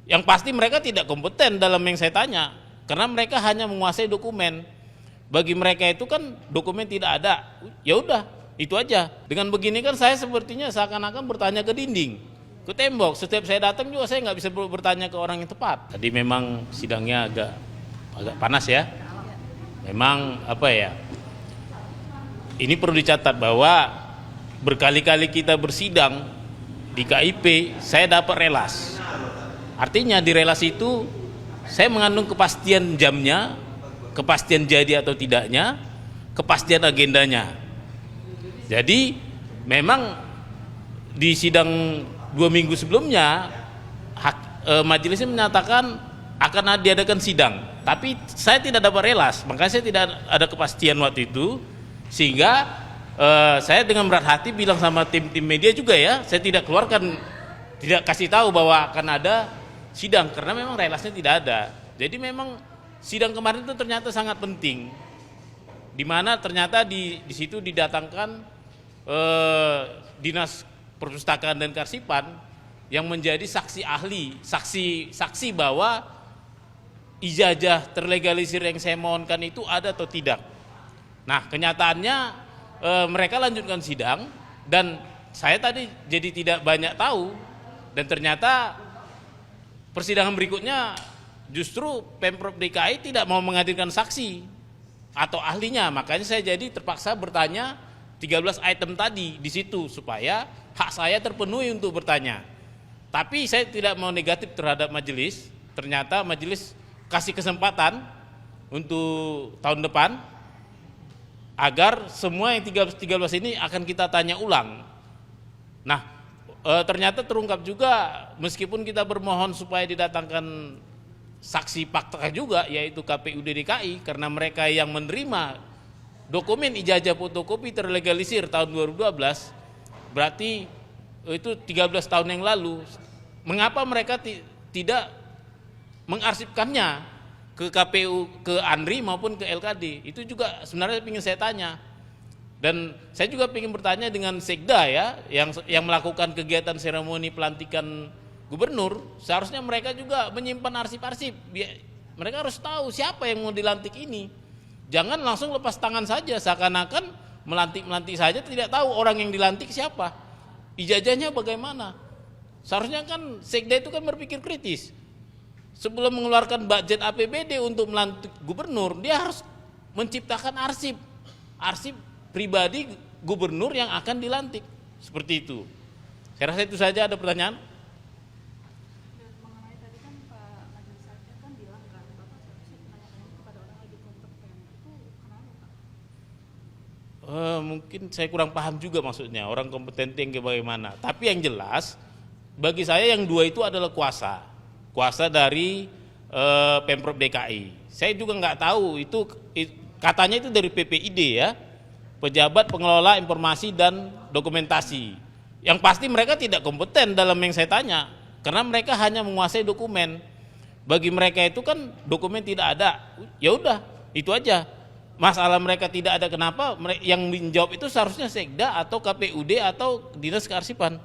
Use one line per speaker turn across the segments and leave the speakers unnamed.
Yang pasti mereka tidak kompeten dalam yang saya tanya, karena mereka hanya menguasai dokumen. Bagi mereka itu kan dokumen tidak ada, ya udah itu aja. Dengan begini kan saya sepertinya seakan-akan bertanya ke dinding, ke tembok. Setiap saya datang juga saya nggak bisa bertanya ke orang yang tepat. Tadi memang sidangnya agak panas ya. Memang apa ya? Ini perlu dicatat bahwa berkali-kali kita bersidang di KIP, saya dapat relas. Artinya di relas itu saya mengandung kepastian jamnya, kepastian jadi atau tidaknya, kepastian agendanya. Jadi memang di sidang 2 minggu sebelumnya majelisnya menyatakan akan diadakan sidang, tapi saya tidak dapat relas, makanya saya tidak ada kepastian waktu itu, sehingga saya dengan berat hati bilang sama tim media juga ya, saya tidak kasih tahu bahwa akan ada sidang karena memang relasnya tidak ada. Jadi memang sidang kemarin itu ternyata sangat penting, di mana ternyata di situ didatangkan Dinas Perpustakaan dan Kearsipan yang menjadi saksi ahli, saksi bahwa ijazah terlegalisir yang saya mohonkan itu ada atau tidak. Nah, kenyataannya mereka lanjutkan sidang dan saya tadi jadi tidak banyak tahu, dan ternyata persidangan berikutnya justru Pemprov DKI tidak mau menghadirkan saksi atau ahlinya, makanya saya jadi terpaksa bertanya 13 item tadi di situ supaya hak saya terpenuhi untuk bertanya. Tapi saya tidak mau negatif terhadap majelis, ternyata majelis kasih kesempatan untuk tahun depan agar semua yang 13 ini akan kita tanya ulang. Nah, ternyata terungkap juga meskipun kita bermohon supaya didatangkan saksi fakta juga, yaitu KPUD DKI, karena mereka yang menerima dokumen ijazah fotokopi terlegalisir tahun 2012, berarti itu 13 tahun yang lalu. Mengapa mereka tidak mengarsipkannya ke KPU, ke ANRI maupun ke LKD? Itu juga sebenarnya ingin saya tanya. Dan saya juga ingin bertanya dengan Sekda ya, yang melakukan kegiatan seremoni pelantikan gubernur, seharusnya mereka juga menyimpan arsip-arsip. Mereka harus tahu siapa yang mau dilantik ini. Jangan langsung lepas tangan saja, seakan-akan melantik saja tidak tahu orang yang dilantik siapa, ijazahnya bagaimana. Seharusnya kan Sekda itu kan berpikir kritis. Sebelum mengeluarkan budget APBD untuk melantik gubernur, dia harus menciptakan arsip pribadi gubernur yang akan dilantik, seperti itu. Saya rasa itu saja. Ada pertanyaan?
Mengenai tadi kan Pak Majelis Hakim kan bilang kan Bapak seharusnya menanyakan itu kepada orang yang lebih kompeten. Itu kenapa Pak?
Mungkin saya kurang paham juga maksudnya orang kompeten yang bagaimana. Tapi yang jelas bagi saya yang dua itu adalah kuasa dari Pemprov DKI. Saya juga nggak tahu itu katanya itu dari PPID ya, Pejabat Pengelola Informasi dan Dokumentasi. Yang pasti mereka tidak kompeten dalam yang saya tanya, karena mereka hanya menguasai dokumen. Bagi mereka itu kan dokumen tidak ada, ya udah itu aja. Masalah mereka tidak ada, kenapa? Yang menjawab itu seharusnya Sekda atau KPUD atau Dinas Kearsipan.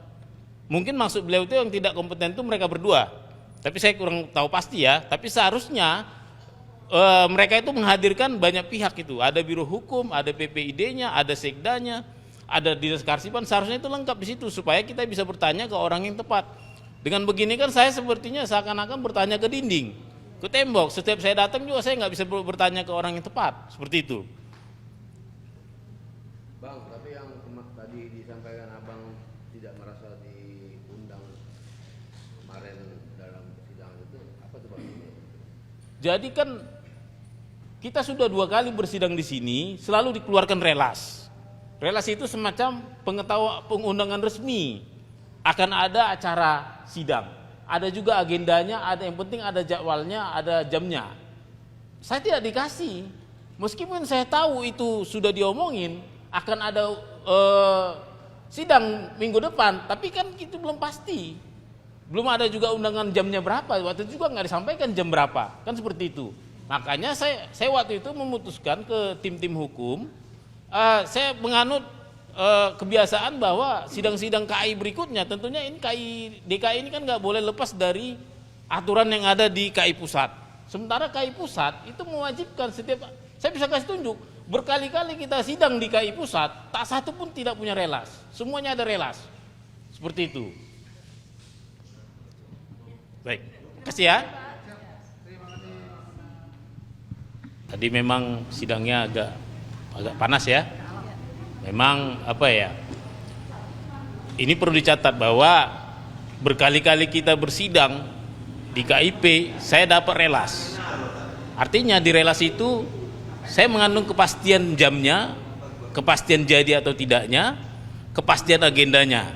Mungkin maksud beliau itu yang tidak kompeten itu mereka berdua, tapi saya kurang tahu pasti ya. Tapi seharusnya mereka itu menghadirkan banyak pihak, itu ada Biro Hukum, ada PPID-nya, ada Sekdanya, ada Dinas Kearsipan, seharusnya itu lengkap di situ supaya kita bisa bertanya ke orang yang tepat. Dengan begini kan saya sepertinya seakan-akan bertanya ke dinding, ke tembok. Setiap saya datang juga saya nggak bisa bertanya ke orang yang tepat, seperti itu.
Bang, tapi yang tadi disampaikan Abang tidak merasa diundang kemarin dalam persidangan itu apa tuh Bang?
Jadi kan kita sudah 2 kali bersidang di sini, selalu dikeluarkan relas. Relas itu semacam pengundangan resmi. Akan ada acara sidang. Ada juga agendanya, ada yang penting ada jadwalnya, ada jamnya. Saya tidak dikasih. Meskipun saya tahu itu sudah diomongin, akan ada sidang minggu depan, tapi kan itu belum pasti. Belum ada juga undangan jamnya berapa, waktu itu juga nggak disampaikan jam berapa, kan seperti itu. Makanya saya waktu itu memutuskan ke tim hukum, saya menganut kebiasaan bahwa sidang-sidang KI berikutnya, tentunya ini KI DKI ini kan nggak boleh lepas dari aturan yang ada di KI Pusat. Sementara KI Pusat itu mewajibkan setiap, saya bisa kasih tunjuk, berkali-kali kita sidang di KI Pusat, tak satu pun tidak punya relas, semuanya ada relas. Seperti itu. Baik, kasih ya. Tadi memang sidangnya agak panas ya. Memang apa ya? Ini perlu dicatat bahwa berkali-kali kita bersidang di KIP, saya dapat relas. Artinya di relas itu saya mengandung kepastian jamnya, kepastian jadi atau tidaknya, kepastian agendanya.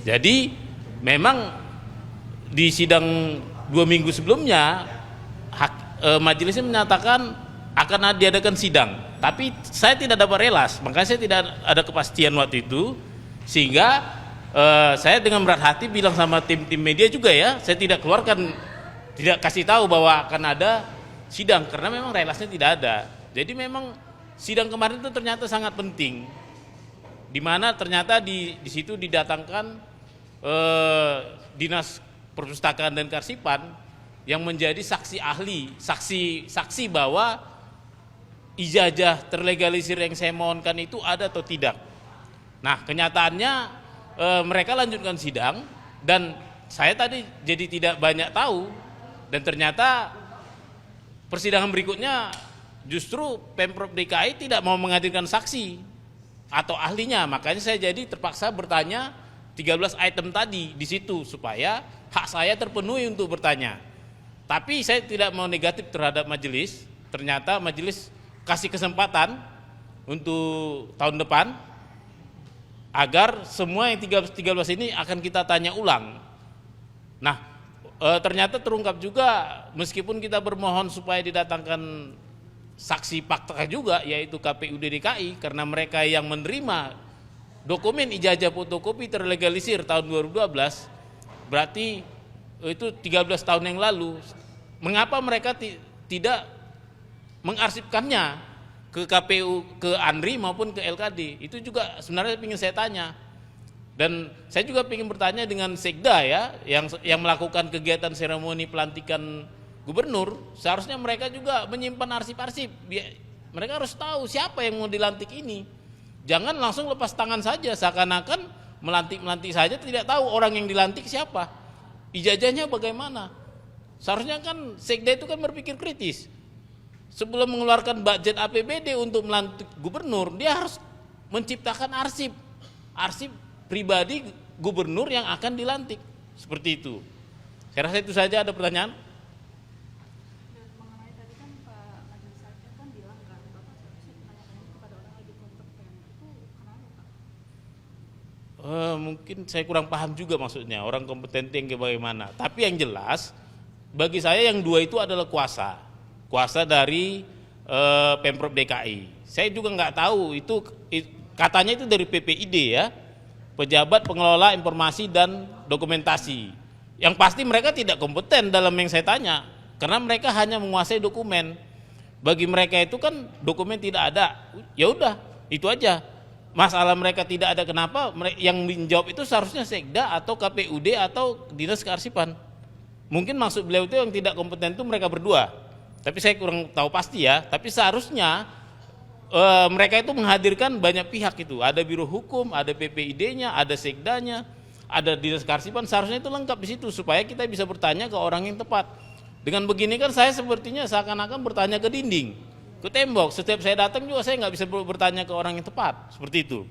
Jadi memang di sidang 2 minggu sebelumnya majelisnya menyatakan akan diadakan sidang, tapi saya tidak dapat relas, makanya saya tidak ada kepastian waktu itu, sehingga saya dengan berat hati bilang sama tim media juga ya, saya tidak keluarkan, tidak kasih tahu bahwa akan ada sidang karena memang relasnya tidak ada. Jadi memang sidang kemarin itu ternyata sangat penting, di mana ternyata di situ didatangkan Dinas Perpustakaan dan Kearsipan yang menjadi saksi ahli, saksi bahwa ijazah terlegalisir yang saya mohonkan itu ada atau tidak. Nah, kenyataannya mereka lanjutkan sidang dan saya tadi jadi tidak banyak tahu, dan ternyata persidangan berikutnya justru Pemprov DKI tidak mau menghadirkan saksi atau ahlinya, makanya saya jadi terpaksa bertanya 13 item tadi di situ supaya hak saya terpenuhi untuk bertanya. Tapi saya tidak mau negatif terhadap majelis, ternyata majelis kasih kesempatan untuk tahun depan agar semua yang 13 ini akan kita tanya ulang. Nah, ternyata terungkap juga meskipun kita bermohon supaya didatangkan saksi fakta juga, yaitu KPUD DKI, karena mereka yang menerima dokumen ijazah fotokopi terlegalisir tahun 2012, berarti itu 13 tahun yang lalu. Mengapa mereka tidak mengarsipkannya ke KPU, ke ANRI maupun ke LKD? Itu juga sebenarnya ingin saya tanya. Dan saya juga ingin bertanya dengan Sekda ya, yang melakukan kegiatan seremoni pelantikan gubernur, seharusnya mereka juga menyimpan arsip-arsip. Mereka harus tahu siapa yang mau dilantik ini. Jangan langsung lepas tangan saja, seakan-akan melantik saja, tidak tahu orang yang dilantik siapa, ijazahnya bagaimana. Seharusnya kan Sekda itu kan berpikir kritis. Sebelum mengeluarkan budget APBD untuk melantik gubernur, dia harus menciptakan arsip pribadi gubernur yang akan dilantik. Seperti itu. Saya rasa itu saja. Ada pertanyaan?
Dan mengenai tadi kan Pak Majelis Hakim kan bilang kan, Bapak seharusnya menanyakan kepada orang yang kompeten. Itu kenapa Pak?
Mungkin saya kurang paham juga maksudnya orang kompeten yang bagaimana. Tapi yang jelas bagi saya yang dua itu adalah kuasa dari Pemprov DKI. Saya juga nggak tahu itu katanya itu dari PPID ya, Pejabat Pengelola Informasi dan Dokumentasi. Yang pasti mereka tidak kompeten dalam yang saya tanya, karena mereka hanya menguasai dokumen. Bagi mereka itu kan dokumen tidak ada, ya udah itu aja. Masalah mereka tidak ada, kenapa? Yang menjawab itu seharusnya Sekda atau KPUD atau Dinas Kearsipan. Mungkin maksud beliau itu yang tidak kompeten itu mereka berdua. Tapi saya kurang tahu pasti ya. Tapi seharusnya mereka itu menghadirkan banyak pihak itu. Ada Biro Hukum, ada PPID-nya, ada Sekdanya, ada Dinas Kearsipan. Seharusnya itu lengkap di situ supaya kita bisa bertanya ke orang yang tepat. Dengan begini kan saya sepertinya seakan-akan bertanya ke dinding, ke tembok. Setiap saya datang juga saya nggak bisa bertanya ke orang yang tepat. Seperti itu.